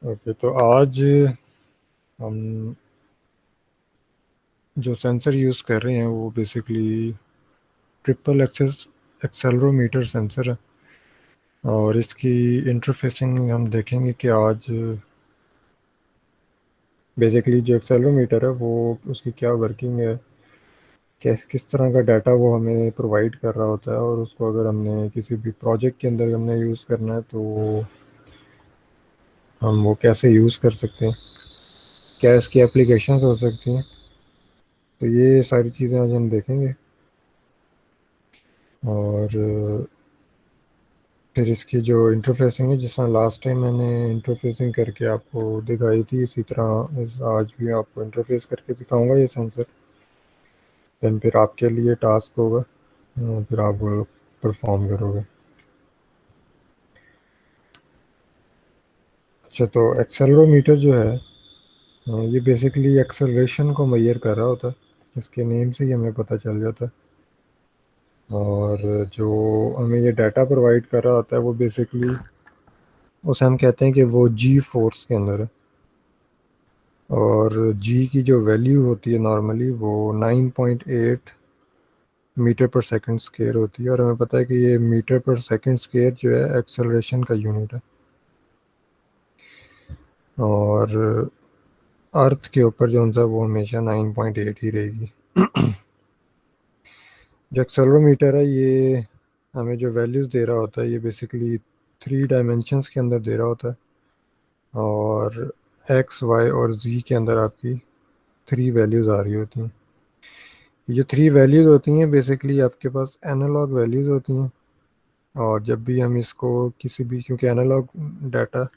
Okay, तो आज हम जो सेंसर यूज़ कर रहे हैं वो basically triple axis accelerometer sensor है। और इसकी इंटरफेसिंग हम देखेंगे कि आज बेसिकली जो एक्सेलरोमीटर है वो उसकी क्या वर्किंग है, किस तरह का डाटा वो हमें प्रोवाइड कर रहा होता है, और उसको अगर हमने किसी भी प्रोजेक्ट के अंदर हमने यूज़ करना है तो हम वो कैसे यूज़ कर सकते हैं, क्या इसकी एप्लीकेशंस हो सकती हैं। तो ये सारी चीज़ें आज हम देखेंगे। और फिर इसकी जो इंटरफेसिंग है, जिस तरह लास्ट टाइम मैंने इंटरफेसिंग करके आपको दिखाई थी, इसी तरह आज भी आपको इंटरफेस करके दिखाऊंगा ये सेंसर। देन फिर आपके लिए टास्क होगा, फिर आप परफॉर्म करोगे। अच्छा, तो एक्सेलरोमीटर जो है ये बेसिकली एक्सेलरेशन को मेजर कर रहा होता है। इसके नेम से ही हमें पता चल जाता है। और जो हमें ये डाटा प्रोवाइड कर रहा होता है वो बेसिकली उसे हम कहते हैं कि वो जी फोर्स के अंदर है। और जी की जो वैल्यू होती है नॉर्मली वो 9.8 मीटर पर सेकंड स्क्वायर होती है। और हमें पता है कि ये मीटर पर सेकंड स्क्वायर जो है एक्सेलरेशन का यूनिट है। और अर्थ के ऊपर जो सा वो हमेशा 9.8 ही रहेगी। जो एक्सेलरोमीटर है ये हमें जो वैल्यूज़ दे रहा होता है ये बेसिकली 3 डायमेंशंस के अंदर दे रहा होता है। और एक्स वाई और जी के अंदर आपकी 3 वैल्यूज़ आ रही होती हैं। ये 3 वैल्यूज़ होती हैं बेसिकली आपके पास एनालॉग वैल्यूज़ होती हैं। और जब भी हम इसको किसी भी, क्योंकि एनालॉग डाटा,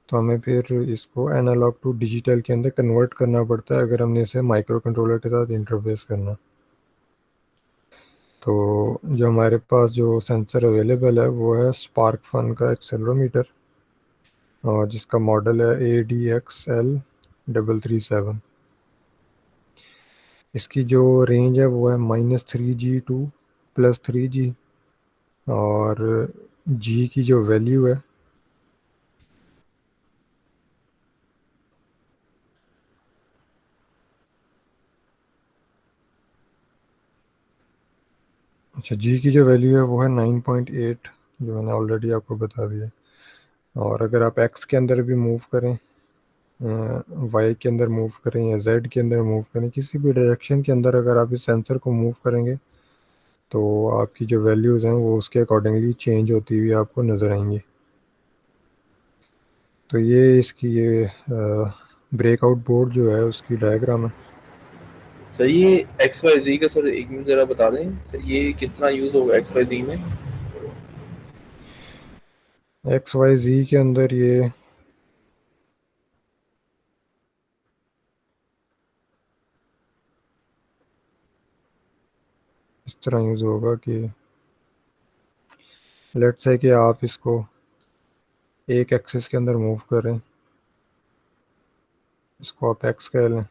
तो हमें फिर इसको एनालॉग टू डिजिटल के अंदर कन्वर्ट करना पड़ता है अगर हमने इसे माइक्रो कंट्रोलर के साथ इंटरफेस करना। तो जो हमारे पास जो सेंसर अवेलेबल है वो है स्पार्क फन का एक्सेलरोमीटर, और जिसका मॉडल है ADXL 337। इसकी जो रेंज है वो है -3G टू +3G। और जी की जो वैल्यू है, अच्छा, जी की जो वैल्यू है वो है 9.8, जो मैंने ऑलरेडी आपको बता दिया। और अगर आप एक्स के अंदर भी मूव करें, वाई के अंदर मूव करें या जेड के अंदर मूव करें, किसी भी डायरेक्शन के अंदर अगर आप इस सेंसर को मूव करेंगे तो आपकी जो वैल्यूज़ हैं वो उसके अकॉर्डिंगली चेंज होती हुई आपको नज़र आएंगी। तो ये इसकी ये ब्रेकआउट बोर्ड जो है उसकी डायग्राम है। सर ये एक्स वाई जी का सर एक मिनट ज़रा बता दें सर, ये किस तरह यूज़ होगा एक्स वाई जी में? एक्स वाई जी के अंदर ये इस तरह यूज़ होगा कि लेट्स से कि आप इसको एक एक्सिस के अंदर मूव करें, इसको आप एक्स कह लें,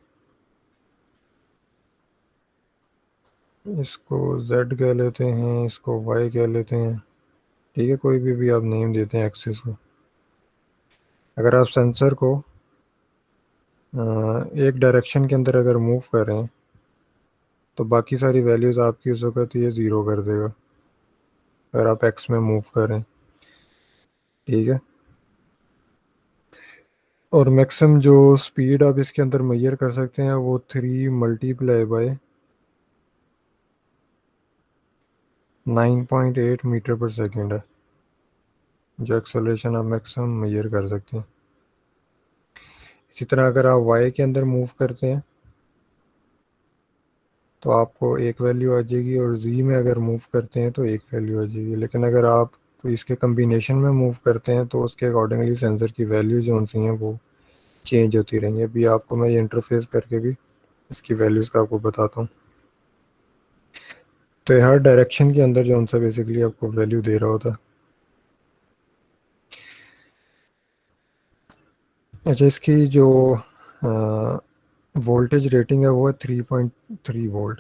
इसको जेड कह लेते हैं, इसको वाई कह लेते हैं। ठीक है, कोई भी आप नेम देते हैं एक्सिस को। अगर आप सेंसर को एक डायरेक्शन के अंदर अगर मूव कर रहे हैं तो बाकी सारी वैल्यूज़ आपकी उस वक्त ये ज़ीरो कर देगा अगर आप एक्स में मूव करें। ठीक है। और मैक्सिमम जो स्पीड आप इसके अंदर मेजर कर सकते हैं वो 3 × 9.8 मीटर पर सेकेंड है, जो एक्सेलरेशन आप मैक्सिमम मेजर कर सकते हैं। इसी तरह अगर आप वाई के अंदर मूव करते हैं तो आपको एक वैल्यू आ जाएगी, और जी में अगर मूव करते हैं तो एक वैल्यू आ जाएगी। लेकिन अगर आप तो इसके कम्बिनेशन में मूव करते हैं तो उसके अकॉर्डिंगली सेंसर की वैल्यू जो सी हैं वो चेंज होती रहेंगी। अभी आपको मैं ये इंटरफेस करके भी इसकी वैल्यूज़ का आपको बताता हूँ। तो ये हर डायरेक्शन के अंदर जो सा बेसिकली आपको वैल्यू दे रहा होता है। अच्छा, इसकी जो वोल्टेज रेटिंग है वो है 3.3 वोल्ट।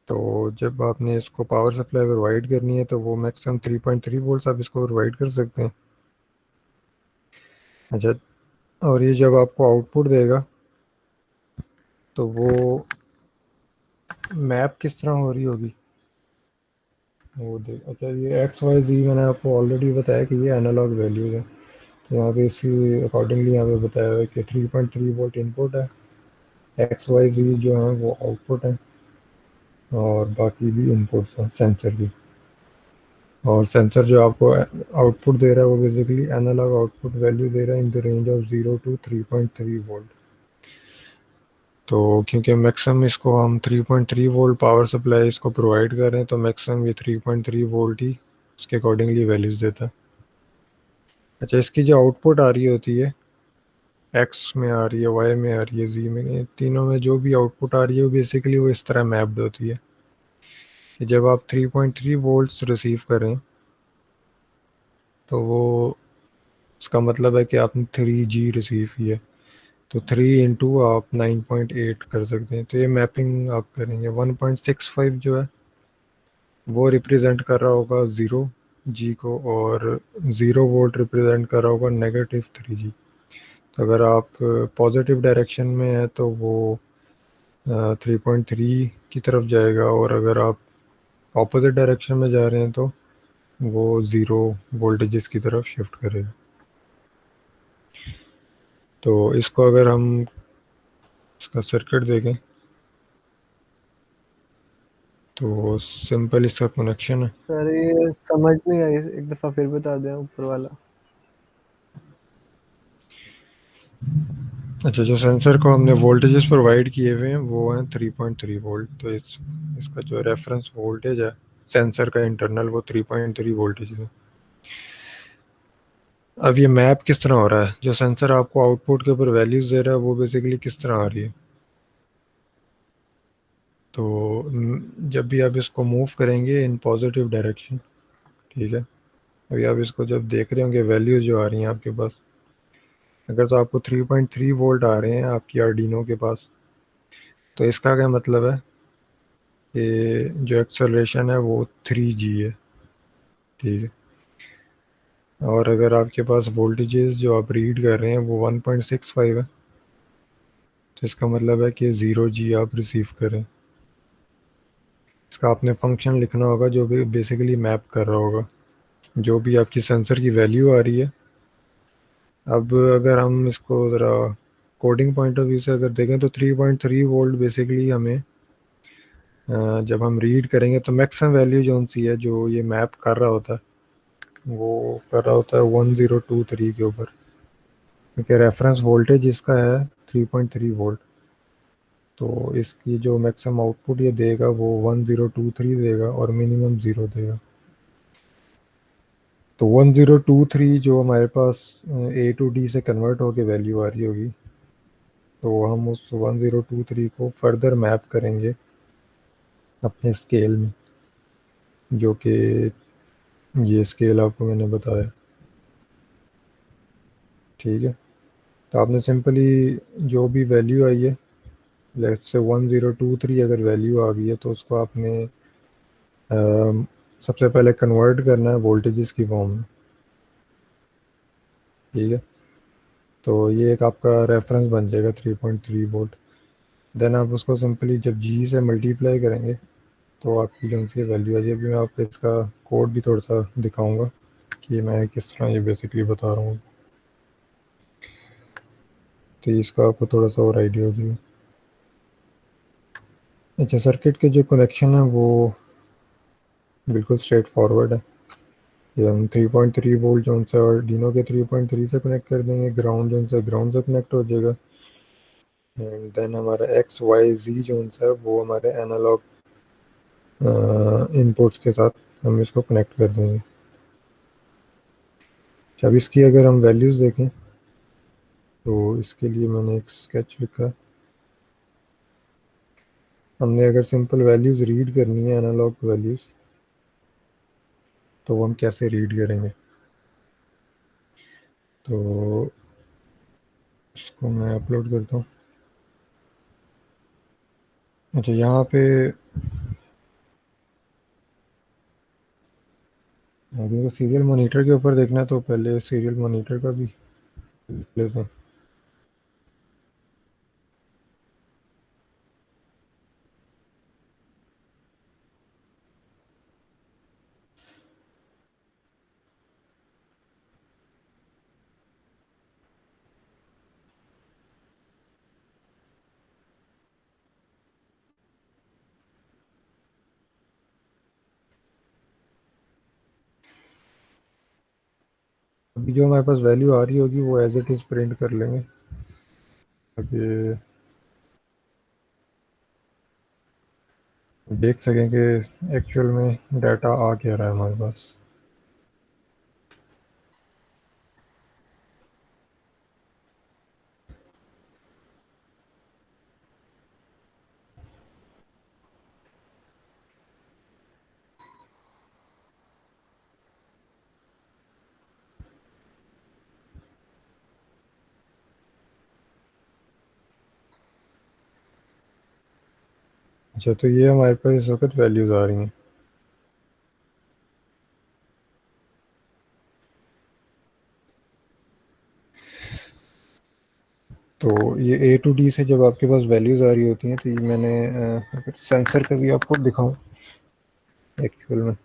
तो जब आपने इसको पावर सप्लाई प्रोवाइड करनी है तो वो मैक्सिमम 3.3 वोल्ट्स आप इसको प्रोवाइड कर सकते हैं। अच्छा, और ये जब आपको आउटपुट देगा तो वो मैप किस तरह हो रही होगी वो देख। अच्छा, ये एक्स वाई जी मैंने आपको ऑलरेडी बताया कि ये एनालॉग वैल्यूज है। तो यहाँ पे इसी अकॉर्डिंगली यहाँ पे बताया हुआ है कि 3.3 वोल्ट इनपुट है, एक्स वाई जी जो है वो आउटपुट है, और बाकी भी इनपुट्स हैं सेंसर की। और सेंसर जो आपको आउटपुट दे रहा है वो बेसिकली एनालॉग आउटपुट वैल्यू दे रहा है in the range of 0 to 3.3 volt. तो क्योंकि मैक्सिमम इसको हम 3.3 वोल्ट पावर सप्लाई इसको प्रोवाइड कर रहे हैं तो मैक्सिमम ये 3.3 वोल्ट ही उसके अकॉर्डिंगली वैल्यूज देता है। अच्छा, इसकी जो आउटपुट आ रही होती है, एक्स में आ रही है, वाई में आ रही है, जी में, ये तीनों में जो भी आउटपुट आ रही है वो बेसिकली वो इस तरह मैप्ड होती है कि जब आप 3.3 वोल्ट्स रिसीव करें तो वो उसका मतलब है कि आपने 3G रिसीव किया। तो 3 इंटू आप 9.8 कर सकते हैं। तो ये मैपिंग आप करेंगे 1.65 जो है वो रिप्रेजेंट कर रहा होगा 0G को, और 0 वोल्ट रिप्रेजेंट कर रहा होगा -3G। तो अगर आप पॉजिटिव डायरेक्शन में है तो वो 3.3 की तरफ जाएगा, और अगर आप ऑपोजिट डायरेक्शन में जा रहे हैं तो वो 0 वोल्टेजेस की तरफ शिफ्ट करेगा। तो इसको अगर हम इसका सर्किट देखें तो सिंपल इसका कनेक्शन है। सर ये समझ नहीं आई, एक दफा फिर बता दें ऊपर वाला। अच्छा, जो सेंसर को हमने वोल्टेजेस प्रोवाइड किए हुए हैं वो हैं 3.3 वोल्ट। तो इसका जो रेफरेंस वोल्टेज है सेंसर का इंटरनल वो 3.3 वोल्टेज है। अब ये मैप किस तरह हो रहा है, जो सेंसर आपको आउटपुट के ऊपर वैल्यूज दे रहा है वो बेसिकली किस तरह आ रही है। तो जब भी आप इसको मूव करेंगे इन पॉजिटिव डायरेक्शन, ठीक है, अभी आप इसको जब देख रहे होंगे वैल्यूज जो आ रही हैं आपके पास, अगर तो आपको 3.3 वोल्ट आ रहे हैं आपकी आर्डिनो के पास, तो इसका क्या मतलब है कि जो एक्सेलरेशन है वो 3G है, ठीक है। और अगर आपके पास वोल्टेजेस जो आप रीड कर रहे हैं वो 1.65 है, तो इसका मतलब है कि 0G आप रिसीव करें। इसका आपने फंक्शन लिखना होगा जो भी बेसिकली मैप कर रहा होगा जो भी आपकी सेंसर की वैल्यू आ रही है। अब अगर हम इसको ज़रा कोडिंग पॉइंट ऑफ व्यू से अगर देखें तो 3.3 वोल्ट बेसिकली हमें जब हम रीड करेंगे तो मैक्सिमम वैल्यू जो सी है जो ये मैप कर रहा होता है वो कर रहा होता है 1023 के ऊपर, क्योंकि रेफरेंस वोल्टेज इसका है 3.3 वोल्ट। तो इसकी जो मैक्सिमम आउटपुट ये देगा वो 1023 देगा और मिनिमम 0 देगा। तो 1023 जो हमारे पास A to D से कन्वर्ट होके वैल्यू आ रही होगी, तो हम उस 1023 को फर्दर मैप करेंगे अपने स्केल में, जो कि ये स्केल आपको मैंने बताया, ठीक है। तो आपने सिंपली जो भी वैल्यू आई है, लेट्स से 1023 अगर वैल्यू आ गई है तो उसको आपने सबसे पहले कन्वर्ट करना है वोल्टेजेस की फॉर्म में, ठीक है। तो ये एक आपका रेफरेंस बन जाएगा 3.3 वोल्ट। देन आप उसको सिंपली जब जी से मल्टीप्लाई करेंगे तो आपकी जो सी वैल्यू आ जाएगी। अभी मैं आपको इसका कोड भी थोड़ा सा दिखाऊंगा कि मैं किस तरह ये बेसिकली बता रहा हूँ, तो इसका आपको थोड़ा सा और आइडिया हो जाएगा। अच्छा, सर्किट के जो कनेक्शन है वो बिल्कुल स्ट्रेट फॉरवर्ड है। ये हम 3.3 वोल्ट जो सा आर्डिनो के 3.3 से कनेक्ट कर देंगे, ग्राउंड जो सा ग्राउंड से कनेक्ट हो जाएगा। एंड देन हमारा एक्स वाई जी जो सा है वो हमारे एनालॉग इनपुट्स के साथ हम इसको कनेक्ट कर देंगे। अब इसकी अगर हम वैल्यूज़ देखें तो इसके लिए मैंने एक स्केच लिखा है। हमने अगर सिंपल वैल्यूज़ रीड करनी है एनालॉग वैल्यूज़ तो वो हम कैसे रीड करेंगे, तो इसको मैं अपलोड करता हूँ। अच्छा, यहाँ पे अभी तो सीरियल मॉनिटर के ऊपर देखना है तो पहले सीरियल मॉनिटर का भी देख लेते हैं। अभी जो हमारे पास वैल्यू आ रही होगी वो एज इट इज़ प्रिंट कर लेंगे। अभी देख सकें कि एक्चुअल में डाटा आ क्या रहा है हमारे पास। अच्छा, तो ये हमारे पास इस वक्त वैल्यूज़ आ रही हैं। तो ये ए टू डी से जब आपके पास वैल्यूज़ आ रही होती हैं तो ये मैंने अगर सेंसर का भी आपको दिखाऊं एक्चुअल में,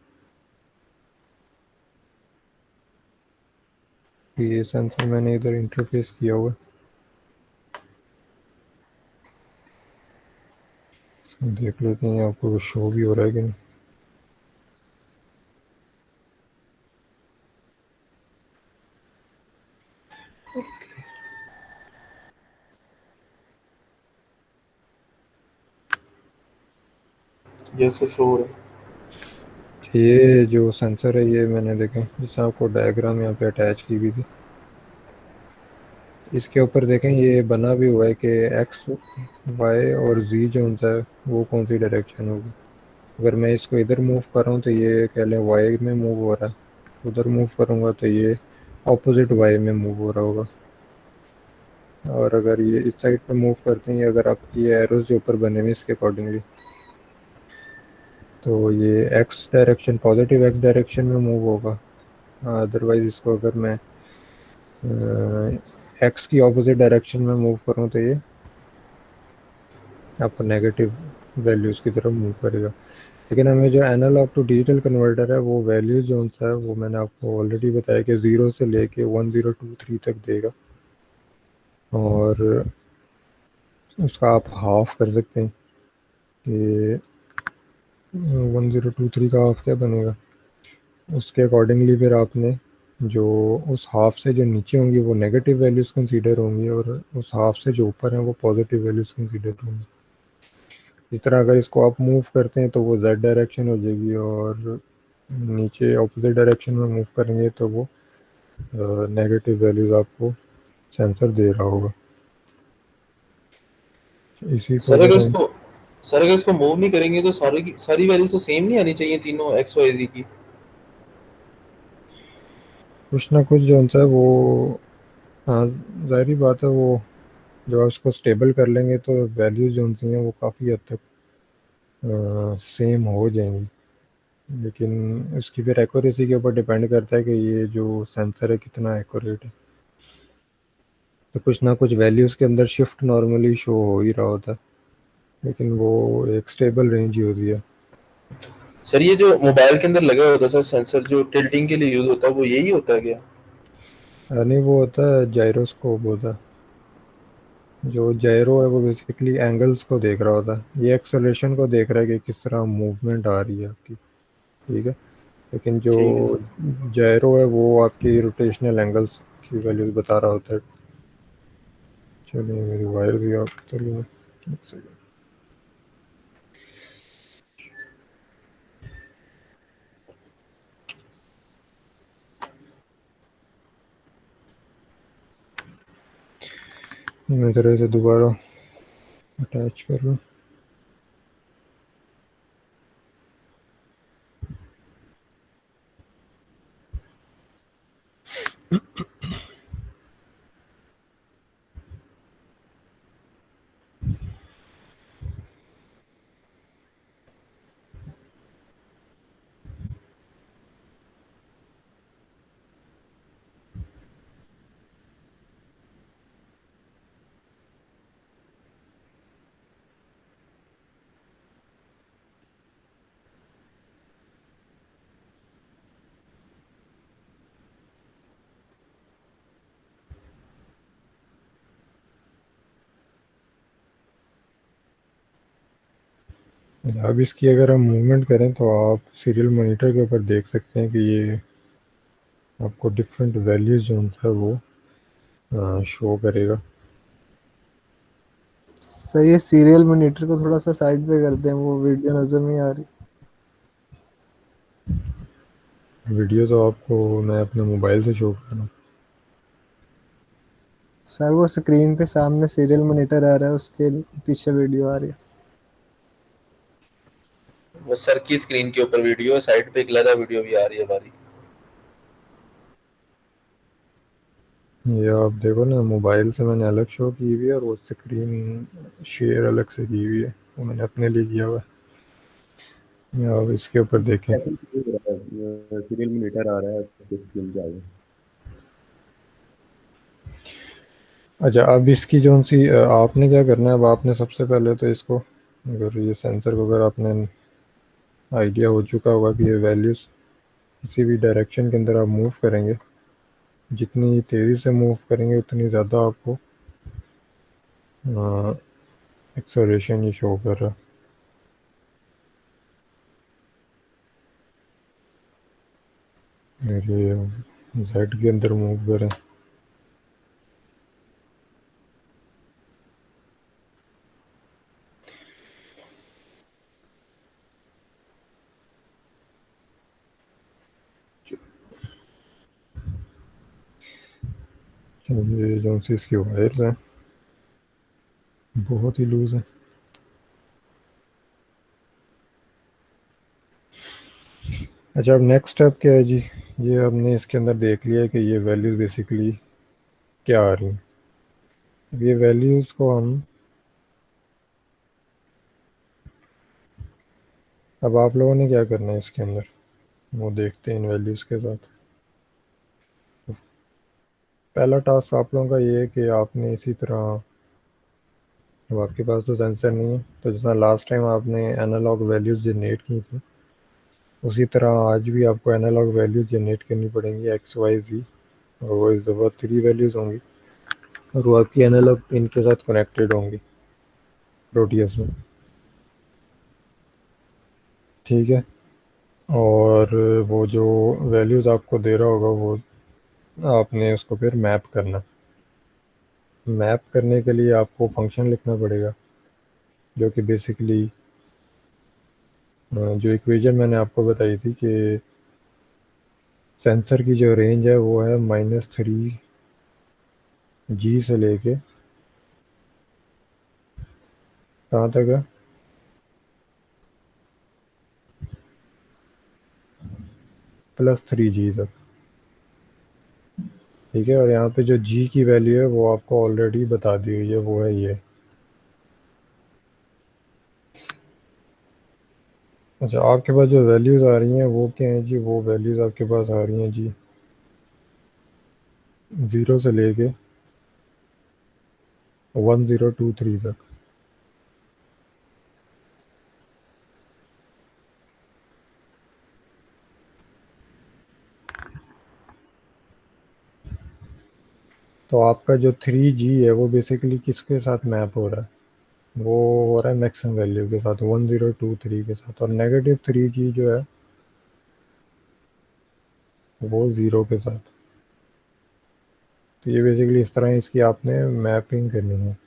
ये सेंसर मैंने इधर इंटरफेस किया हुआ है, इसको देख लेते हैं आपको शो भी हो रहा है कि नहीं। जैसे शो हो रहा है। ये जो सेंसर है ये मैंने देखें जिससे आपको डायग्राम यहाँ पे अटैच की भी थी, इसके ऊपर देखें ये बना भी हुआ है कि एक्स वाई और जी जो उनसा है वो कौन सी डायरेक्शन होगी। अगर मैं इसको इधर मूव कर रहा हूँ तो ये कह लें वाई में मूव हो रहा है, उधर मूव करूँगा तो ये ऑपोजिट वाई में मूव हो रहा होगा। और अगर ये इस साइड पे मूव करते हैं, अगर आप ये एरोज जो ऊपर बने हुए इसके अकॉर्डिंगली, तो ये x direction positive x direction में मूव होगा। अदरवाइज इसको अगर मैं एक्स की ऑपोजिट डायरेक्शन में मूव करूँ तो ये आपको नेगेटिव वैल्यूज़ की तरफ मूव करेगा। लेकिन हमें जो एनालॉग टू डिजिटल कन्वर्टर है वो वैल्यूज जो सा है वो मैंने आपको ऑलरेडी बताया कि 0 से लेके 1023 तक देगा, और उसका आप हाफ कर सकते हैं कि 1023 का हाफ क्या बनेगा। उसके अकॉर्डिंगली फिर आपने जो उस हाफ से जो नीचे होंगी वो नेगेटिव वैल्यूज़ कंसीडर होंगी, और उस हाफ से जो ऊपर हैं वो पॉजिटिव वैल्यूज़ कंसीडर होंगी। इस तरह अगर इसको आप मूव करते हैं तो वो जेड डायरेक्शन हो जाएगी, और नीचे ऑपोजिट डायरेक्शन में मूव करेंगे तो वो नेगेटिव वैल्यूज़ आपको सेंसर दे रहा होगा। इसी को सर अगर अगर हम इसको सर अगर इसको मूव नहीं करेंगे तो सारी वैल्यूज तो सेम नहीं आनी चाहिए तीनों एक्स वाई जी की। कुछ ना कुछ जो उनसा है वो, हाँ जाहिर बात है, वो जब आप उसको स्टेबल कर लेंगे तो वैल्यूज जो उनसी हैं वो काफ़ी हद तक सेम हो जाएंगी। लेकिन उसकी फिर एक्यूरेसी के ऊपर डिपेंड करता है कि ये जो सेंसर है कितना एक्यूरेट है। तो कुछ ना कुछ वैल्यूज़ के अंदर शिफ्ट नॉर्मली शो हो ही रहा होता है, लेकिन वो एक स्टेबल रेंज ही होती है। सर ये जो मोबाइल के अंदर लगा होता है सर सेंसर जो टिल्टिंग के लिए यूज होता है वो यही होता है क्या? नहीं, वो होता है जायरोस्कोप होता है। जो जायरो है वो बेसिकली एंगल्स को देख रहा होता है, ये एक्सेलरेशन को देख रहा है कि किस तरह मूवमेंट आ रही है आपकी। ठीक है, लेकिन जो ठीक है सर। जायरो है वो आपकी रोटेशनल एंगल्स की वैल्यूज बता रहा होता है। चलिए मेरी वायर भी आप चलिए एक सेकंड। मैं तरह से दोबारा अटैच कर लूँ। अब इसकी अगर हम मूवमेंट करें तो आप सीरियल मॉनिटर के ऊपर देख सकते हैं कि ये आपको डिफरेंट वैल्यूज जो है वो शो करेगा। सही है, सीरियल मॉनिटर को थोड़ा सा साइड पे कर दें, वो वीडियो नजर नहीं आ रही। वीडियो तो आपको मैं अपने मोबाइल से शो कर रहा हूँ। सर वो स्क्रीन पे सामने सीरियल मॉनिटर आ रहा है, उसके पीछे वीडियो आ रही है। वो सर की स्क्रीन के ऊपर वीडियो है, साइड पे एक अलग वीडियो भी आ रही है हमारी। ये आप देखो ना, मोबाइल से मैंने अलग शो की हुई है और वो स्क्रीन शेयर अलग से की हुई है, वो मैंने अपने लिए किया हुआ है। ये आप इसके ऊपर देखें। सीरियल मॉनिटर आ रहा है उसके स्क्रीन पे आगे। अच्छा, अब इसकी जो सी आपने क्या करना है, अब आपने सबसे पहले तो इसको, अगर ये सेंसर को अगर आपने आइडिया हो चुका होगा कि ये वैल्यूज़ किसी भी डायरेक्शन के अंदर आप मूव करेंगे, जितनी तेज़ी से मूव करेंगे उतनी ज़्यादा आपको एक्सेलरेशन ये शो कर रहा है। और ये जेड के अंदर मूव करें, ये जो सी इसकी वायर्स हैं बहुत ही लूज़ है। अच्छा, अब नेक्स्ट स्टेप क्या है जी? ये हमने इसके अंदर देख लिया है कि ये वैल्यूज़ बेसिकली क्या आ रही हैं। अब ये वैल्यूज़ को हम, अब आप लोगों ने क्या करना है इसके अंदर, वो देखते हैं इन वैल्यूज़ के साथ। पहला टास्क आप लोगों का ये है कि आपने इसी तरह, अब आपके पास तो सेंसर नहीं है तो जैसा लास्ट टाइम आपने एनालॉग वैल्यूज़ जनरेट की थी, उसी तरह आज भी आपको एनालॉग वैल्यूज़ जनरेट करनी पड़ेंगी एक्स वाई जी, और वो इस दफ़ा 3 वैल्यूज़ होंगी और वो आपकी एनालॉग पिन के साथ कनेक्टेड होंगी प्रोटीएस में। ठीक है, और वो जो वैल्यूज़ आपको दे रहा होगा वो आपने उसको फिर मैप करना। मैप करने के लिए आपको फंक्शन लिखना पड़ेगा, जो कि बेसिकली जो इक्वेशन मैंने आपको बताई थी कि सेंसर की जो रेंज है वो है -3 जी से लेके कहाँ तक है, +3 जी तक। ठीक है, और यहाँ पे जो जी की वैल्यू है वो आपको ऑलरेडी बता दी हुई है, वो है ये। अच्छा, आपके पास जो वैल्यूज़ आ रही हैं वो क्या हैं जी? वो वैल्यूज़ आपके पास आ रही हैं जी 0 से लेके 1023 तक। तो आपका जो 3 जी है वो बेसिकली किसके साथ मैप हो रहा है? वो हो रहा है मैक्सिमम वैल्यू के साथ, 1023 के साथ, और -3 जी जो है वो 0 के साथ। तो ये बेसिकली इस तरह इसकी आपने मैपिंग करनी है।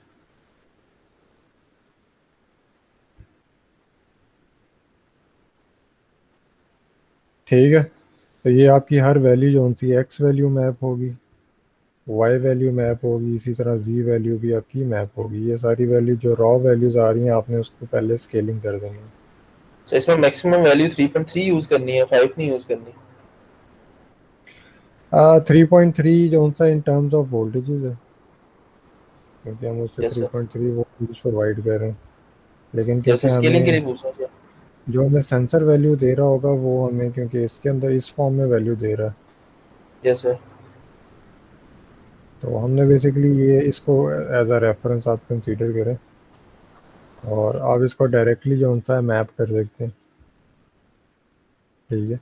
ठीक है, तो ये आपकी हर वैल्यू जो सी एक्स वैल्यू मैप होगी, वाई वैल्यू मैप होगी, इसी तरह जी वैल्यू भी आपकी मैप होगी। ये सारी वैल्यू जो रॉ वैल्यूज़ आ रही हैं आपने उसको पहले स्केलिंग कर देनी है। तो इसमें मैक्सिमम वैल्यू 3.3 यूज करनी है, 5 नहीं यूज करनी? 3.3 जो सा इन टर्म्स ऑफ वोल्टेजेस है, क्योंकि हम उससे यस सर। 3.3 वोल्टेज प्रोवाइड कर रहे हैं, लेकिन यस क्योंकि सर, स्केलिंग के हमें लिए पूछ रहा हूँ। जो हमें सेंसर वैल्यू दे रहा होगा वो हमें, क्योंकि इसके अंदर इस फॉर्म में वैल्यू दे रहा है, यस सर। तो हमने बेसिकली ये इसको एज अ रेफरेंस आप कंसीडर करें और आप इसको डायरेक्टली जो सा है मैप कर सकते हैं। ठीक है,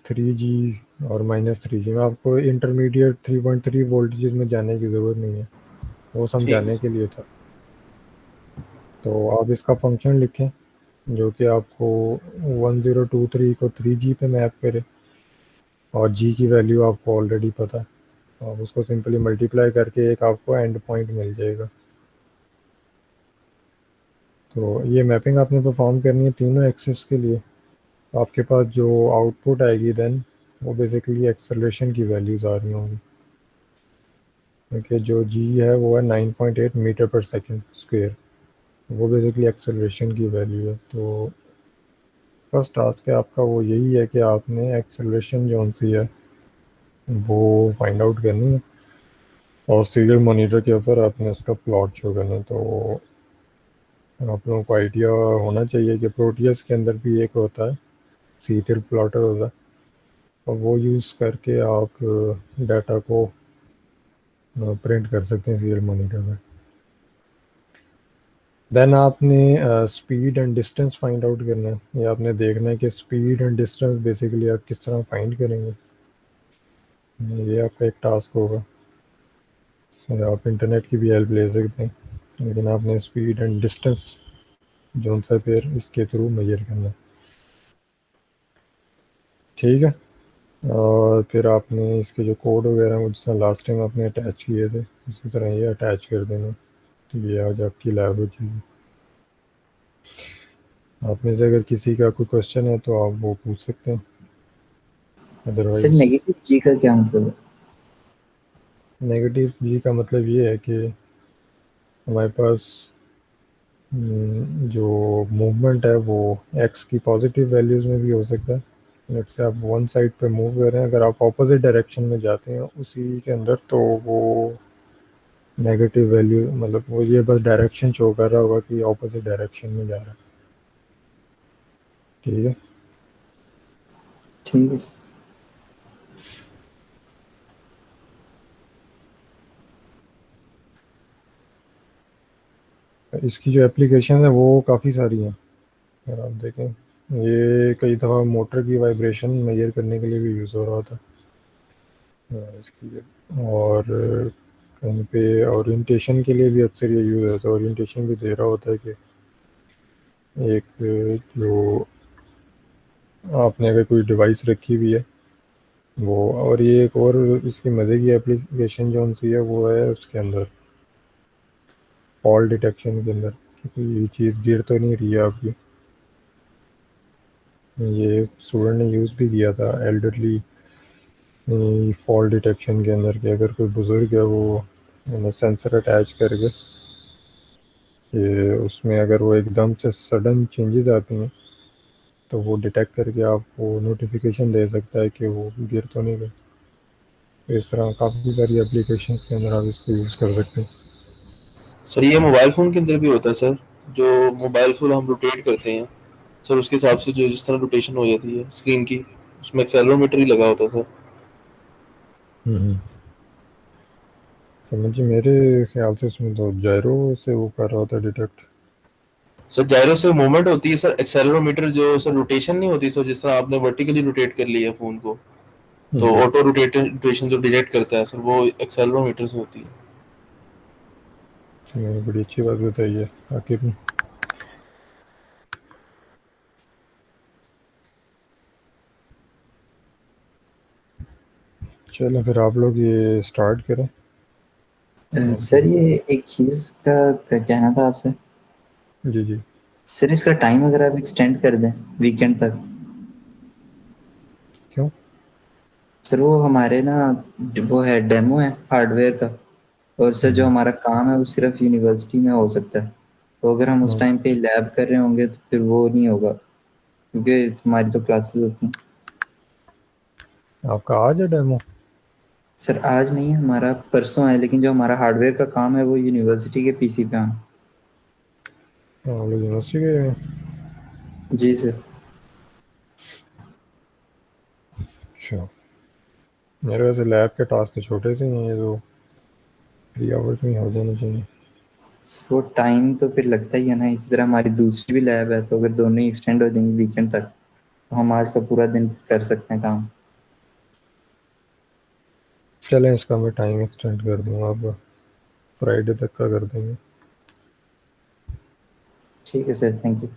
3 जी और -3 जी में आपको इंटरमीडिएट 3.3 वोल्टेज में जाने की ज़रूरत नहीं है, वो ठीक है समझाने सर। के लिए था। तो आप इसका फंक्शन लिखें, जो कि आपको 1023 को 3G पे मैप करे, और G की वैल्यू आपको ऑलरेडी पता है, तो आप उसको सिंपली मल्टीप्लाई करके एक आपको एंड पॉइंट मिल जाएगा। तो ये मैपिंग आपने परफॉर्म करनी है तीनों एक्सिस के लिए। आपके पास जो आउटपुट आएगी देन वो बेसिकली एक्सेलरेशन की वैल्यूज़ आ रही होंगी, क्योंकि जो G है वो है 9.8 मीटर पर सेकेंड स्क्वेयर, वो बेसिकली एक्सेलरेशन की वैल्यू है। तो फर्स्ट टास्क है आपका वो यही है कि आपने एक्सेलरेशन जो सी है वो फाइंड आउट करनी है, और सीरियल मॉनिटर के ऊपर आपने उसका प्लॉट शो करना है। तो आप लोगों को आइडिया होना चाहिए कि प्रोटियस के अंदर भी एक होता है सीरियल प्लॉटर होता है, और वो यूज़ करके आप डाटा को प्रिंट कर सकते हैं सीरियल मॉनिटर में। देन आपने speed and distance find out करना है। ये आपने देखना है कि स्पीड एंड डिस्टेंस बेसिकली आप किस तरह फाइंड करेंगे, ये आपका एक टास्क होगा। आप इंटरनेट की भी हेल्प ले सकते हैं, लेकिन आपने स्पीड एंड डिस्टेंस जो सा फिर इसके थ्रू मेजर करना है, ठीक है। और फिर आपने इसके जो कोड वगैरह हैं वो जिस तरह लास्ट टाइम आपने अटैच किए थे उसी तरह ये अटैच कर देना। तो ये आज आपकी लैब हो जाएगी। आप में से अगर किसी का कोई क्वेश्चन है तो आप वो पूछ सकते हैं, सर अदरवाइज। नेगेटिव जी का क्या मतलब है? नेगेटिव जी का मतलब ये है कि हमारे पास जो मूवमेंट है वो एक्स की पॉजिटिव वैल्यूज़ में भी हो सकता है। लेट्स से आप वन साइड पे मूव कर रहे हैं, अगर आप ऑपोजिट डायरेक्शन में जाते हैं उसी के अंदर तो वो नेगेटिव वैल्यू, मतलब वो ये बस डायरेक्शन शो कर रहा होगा कि ऑपोजिट डायरेक्शन में जा रहा है, ठीक है। ठीक है सर। इसकी जो एप्लीकेशन है वो काफ़ी सारी हैं। अगर आप देखें ये कई दफ़ा मोटर की वाइब्रेशन मेजर करने के लिए भी यूज़ हो रहा था इसकी, और कहीं पे ओरिएंटेशन के लिए भी अक्सर ये यूज़ होता है। ओरिएंटेशन भी दे रहा होता है कि एक जो आपने अगर कोई डिवाइस रखी हुई है वो, और ये एक और इसकी मज़े की एप्लीकेशन जो सी है वो है उसके अंदर फॉल डिटेक्शन के अंदर, क्योंकि ये चीज़ गिर तो नहीं रही है आपकी। ये स्टूडेंट ने यूज़ भी किया था एल्डरली फॉल डिटेक्शन के अंदर, कि अगर कोई बुज़ुर्ग है वो सेंसर अटैच करके कि उसमें अगर वो एकदम से सडन चेंजेस आती हैं तो वो डिटेक्ट करके आपको नोटिफिकेशन दे सकता है कि वो गिर तो नहीं गए। तो इस तरह काफ़ी सारी एप्लीकेशंस के अंदर आप इसको यूज़ कर सकते हैं। सर ये मोबाइल फ़ोन के अंदर भी होता है सर, जो मोबाइल फ़ोन हम रोटेट करते हैं सर, उसके हिसाब से जो जिस तरह रोटेशन हो जाती है स्क्रीन की, उसमें एक्सेलेरोमीटर ही लगा होता है सर। हम्म। तो मुझे मेरे ख्याल से इसमें तो जायरो से वो कर रहा होता डिटेक्ट। सर जायरो से मूवमेंट होती है सर, एक्सेलेरोमीटर जो सर रोटेशन नहीं होती सर, जिस तरह आपने वर्टिकली रोटेट कर लिया फ़ोन को तो ऑटो रोटेशन जो डिटेक्ट करता है सर वो एक्सेलेरोमीटर से होती है। मैंने बड़ी अच्छी बात बताई है आखिर में। चलो फिर आप लोग ये स्टार्ट करें। सर ये एक चीज़ का कहना था आपसे। जी जी। सर इसका टाइम अगर आप एक्सटेंड कर दें वीकेंड तक। क्यों? सर वो हमारे ना वो है डेमो है हार्डवेयर का, और सर जो हमारा काम है वो सिर्फ यूनिवर्सिटी में हो सकता है। तो अगर हम उस टाइम पे लैब कर रहे होंगे तो फिर वो नहीं होगा, क्योंकि हमारी तो क्लासेस होती हैं। आपका आज है डेमो? सर आज नहीं है, हमारा परसों है, लेकिन जो हमारा हार्डवेयर का काम है वो यूनिवर्सिटी के पीसी पे आना। आप लोग यूनिवर्सिटी गए हैं? जी सर। अच्छा, मेरे वैसे लैब के टास्क तो छोटे से ही हैं, ये तो 3 आवर्स में ही हो जाना चाहिए। वो टाइम तो फिर लगता ही है ना, इसी तरह हमारी दूसरी भी लैब है, तो अगर दोनों ही एक्सटेंड हो जाएंगे वीकेंड तक तो हम आज का पूरा दिन कर सकते हैं काम। चलें इसका मैं टाइम एक्सटेंड कर दूँगा, आप फ्राइडे तक का कर देंगे। ठीक है सर, थैंक यू।